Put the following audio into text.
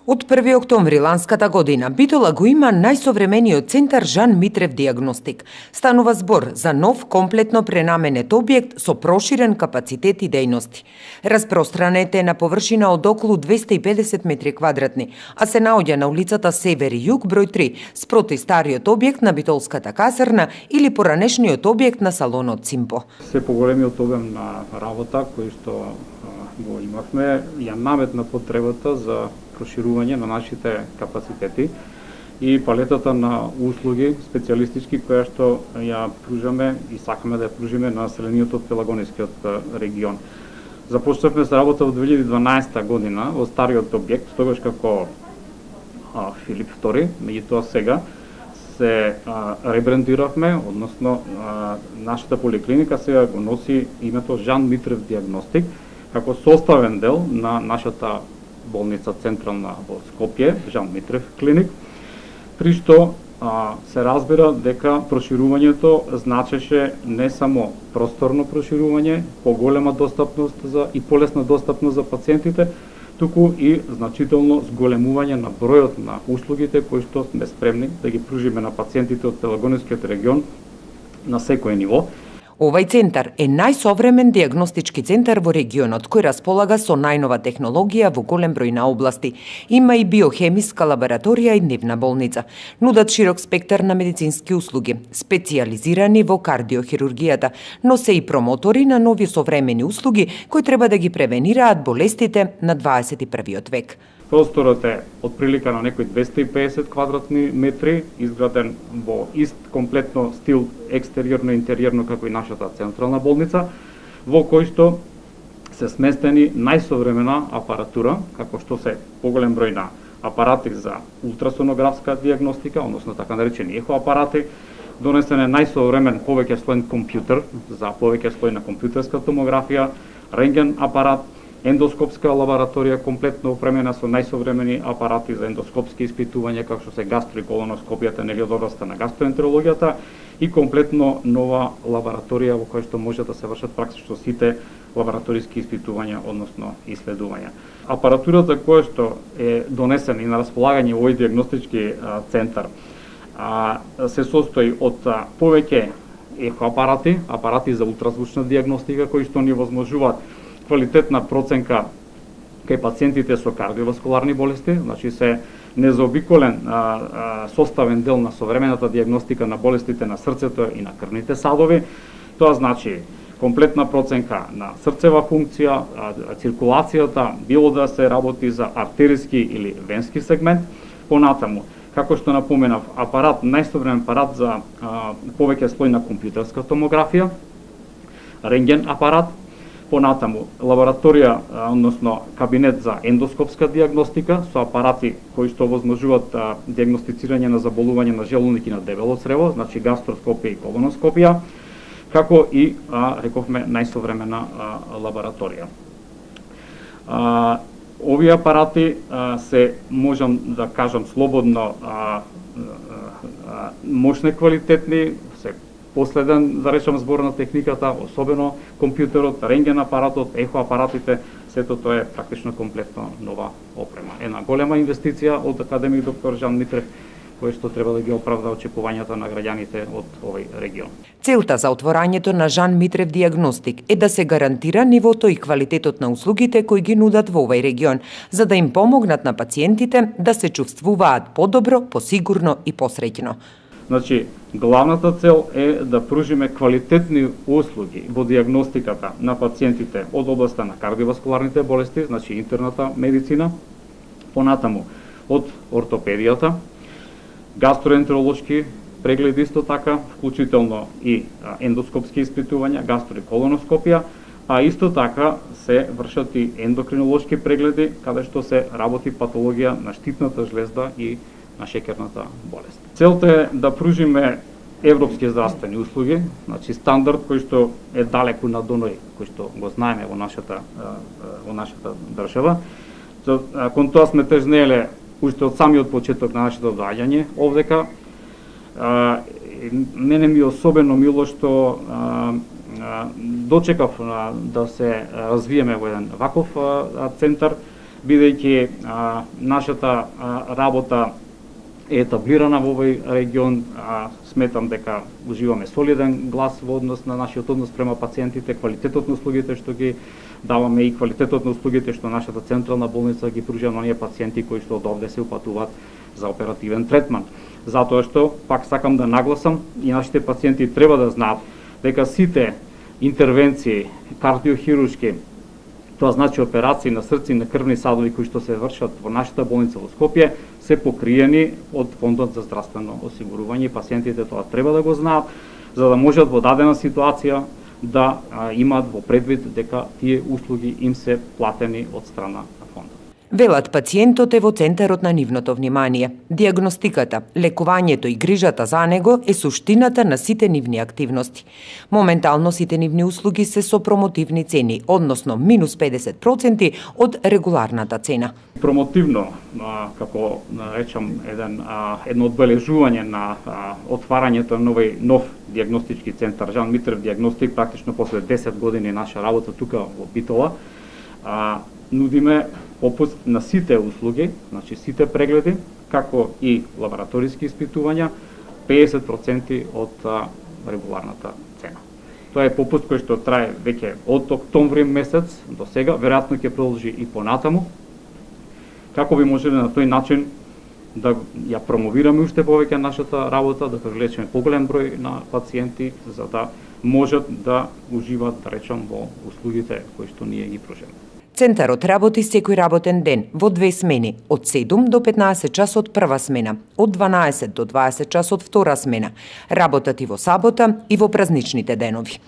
Од 1 октомври ланската година Битола го има најсовремениот центар Жан Митрев диагностик. Станува збор за нов комплетно пренаменет објект со проширен капацитет и дејности. Распространет е на површина од околу 250 метри квадратни, а се наоѓа на улицата Север и Југ број 3, спроти стариот објект на Битолската касарна или поранешниот објект на салонот Цимпо. Се поголемиот обем на работа кој што го имавме ја наметна потребата за проширување на нашите капацитети и палетата на услуги специјалистички која што ја пружаме и сакаме да ја пружиме на населението од Пелагонискиот регион. Започнавме со работа во 2012 година во стариот објект, тогаш како Филип II, меѓутоа сега се ребрендиравме, односно нашата поликлиника сега го носи името Жан Митрев диагностик, како составен дел на нашата болница централна во Скопје, Жан Митрев клиник, при што се разбира дека проширувањето значеше не само просторно проширување, поголема достапност и полесна достапност за пациентите, туку и значително зголемување на бројот на услугите кои што сме спремни да ги пружиме на пациентите од Пелагонискиот регион на секој ниво. Овај центар е најсовремен диагностички центар во регионот, кој располага со најнова технологија во голем број на области. Има и биохемиска лабораторија и дневна болница. Нудат широк спектар на медицински услуги, специјализирани во кардиохирургијата, но се и промотори на нови современи услуги кои треба да ги превенираат болестите на 21 век. Просторот е од прилика на некои 250 квадратни метри, изграден во ист комплетно стил екстериорно и интериорно како и нашата централна болница, во кој што се сместени најсовремена апаратура, како што се поголем број на апарати за ултрасонографска диагностика, односно така наречени ехоапарати, донесен е најсовремен повеќеслоен компјутер за повеќеслојна компјутерска томографија, рентген апарат, ендоскопска лабораторија комплетно опремена со најсовремени апарати за ендоскопски испитувања, како што се гастро и колоноскопијата, нели од областа на гастроентерологијата, и комплетно нова лабораторија во која што може да се вршат практично сите лабораториски испитувања, односно исследувања. Апаратурата која што е донесена и на располагање во овој диагностички центар се состои од повеќе ехоапарати, апарати за ултразвучна диагностика кои што ни возможуваат квалитетна проценка кај пациентите со кардиоваскуларни болести, значи се незаобиколен составен дел на современата диагностика на болестите на срцето и на крвните садови. Тоа значи комплетна проценка на срцева функција, циркулацијата, било да се работи за артериски или венски сегмент, понатаму. Како што напоменав, апарат, најсовремен апарат за повеќе слојна компјутерска томографија, рентген апарат, понатаму лабораторија, односно кабинет за ендоскопска диагностика со апарати кои што возможуваат диагностицирање на заболување на желудник и на дебело црево, значи гастроскопија и колоноскопија, како и рековме најсовремена лабораторија. Овие апарати се, можам да кажам слободно, мощни, квалитетни, се последен, да речем, збор на техниката, особено компјутерот, рентген апаратот, ехоапаратите, сето тоа е практично комплетно нова опрема. Една голема инвестиција од академик доктор Жан Митрев, кој што треба да ги оправда очекувањата на граѓаните од овој регион. Целта за отворањето на Жан Митрев диагностик е да се гарантира нивото и квалитетот на услугите кои ги нудат во овој регион, за да им помогнат на пациентите да се чувствуваат подобро, посигурно и посреќно. Значи, главната цел е да пружиме квалитетни услуги во диагностиката на пациентите од областа на кардиоваскуларните болести, значи интерната медицина, понатаму од ортопедијата, гастроентеролошки прегледи исто така, вклучително и ендоскопски испитувања, гастро и колоноскопија, а исто така се вршат и ендокринолошки прегледи, каде што се работи патологија на штитната жлезда и на шекерната болест. Целта е да пружиме европски здравствени услуги, значи стандард кој што е далеку над оној кој што го знаеме во нашата држава. Кон тоа сме тежнеле уште од самиот почеток на нашето доаѓање овдека. Мене ми особено мило што дочекав да се развиеме во еден ваков центар, бидејќи нашата работа е етаблирана во овој регион, сметам дека уживаме солиден глас во однос на нашиот однос према пациентите, квалитетот на услугите што ги даваме и квалитетот на услугите што нашата централна болница ги пружа на оние пациенти кои што од овде се упатуваат за оперативен третман. Затоа што, пак сакам да нагласам, и нашите пациенти треба да знаат дека сите интервенции кардиохируршки, тоа значи операции на срце и на крвни садови кои што се вршат во нашата болница во Скопје, се покриени од Фондот за здравствено осигурување. Пациентите тоа треба да го знаат, за да можат во дадена ситуација да имаат во предвид дека тие услуги им се платени од страна на фондот. Велат, пациентот е во центарот на нивното внимание. Диагностиката, лекувањето и грижата за него е суштината на сите нивни активности. Моментално сите нивни услуги се со промотивни цени, односно минус 50% од регуларната цена. Промотивно, како речам, едно одбележување на отварањето на нов диагностички центар Жан Митрев диагностик, практично после 10 години наша работа тука во Битола, нудиме попуст на сите услуги, значи сите прегледи, како и лабораториски испитувања, 50% од регуларната цена. Тоа е попуст кој што трае веќе од октомври месец до сега, веројатно ќе продолжи и понатаму, како би можеле на тој начин да ја промовираме уште повеќе нашата работа, да привлечеме поголем број на пациенти, за да можат да уживаат, да речам, во услугите кои што ние ги пружиме. Центарот работи секој работен ден во 2 смени, од 7 до 15 часот прва смена, од 12 до 20 часот втора смена. Работат и во сабота и во празничните денови.